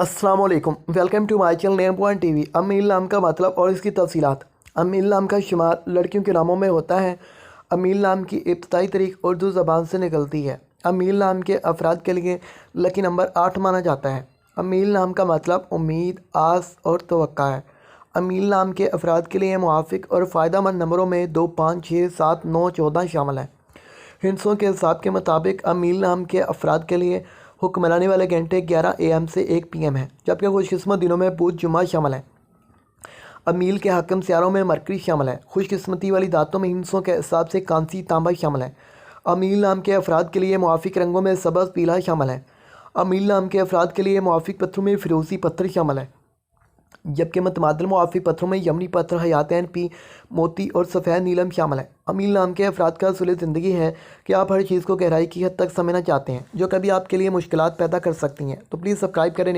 अस्सलामुअलैकुम, welcome to my channel name point TV. Ameel नाम का मतलब और इसकी तफसीलात। अमील नाम का शुमार लड़कियों के नामों में होता है। अमील नाम की इब्तदाई तारीख उर्दू ज़बान से निकलती है। अमील नाम के अफराद के लिए लकी नंबर 8 माना जाता है। अमील नाम का मतलब उम्मीद, आस और तवक्का है। अमील नाम के अफराद के लिए मुआफ़िक और फ़ायदेमंद नंबरों में 2, 5, 6, 7, 9, 14 शामिल हैं। हिंसों के हिसाब के मुताबिक अमील नाम के अफराद के लिए हुक्मरानी वाले घंटे 11 AM से 1 PM हैं, जबकि खुशकिस्मत दिनों में बुध, जुमा शामिल हैं। अमील के हाकिम सियारों में मरकरी शामिल है। खुशकिस्मती वाली दातों में हिंसों के हिसाब से कांसी, तांबा शामिल है। अमील नाम के अफराद के लिए मुआफ़िक रंगों में सब्ज़, पीला शामिल है। अमील नाम के अफराद के लिए मुआफ़िक पत्थरों में फ़िरोज़ी पत्थर शामिल है, जबकि मुतमादिल मुआफ़िक पत्थरों में यमनी पत्थर, हयातैन पी, मोती और सफ़ेद नीलम शामिल है। अमील नाम के अफराद का असूल ज़िंदगी है कि आप हर चीज़ को गहराई की हद तक समझना चाहते हैं, जो कभी आपके लिए मुश्किलात पैदा कर सकती हैं। तो प्लीज़ सब्सक्राइब करें।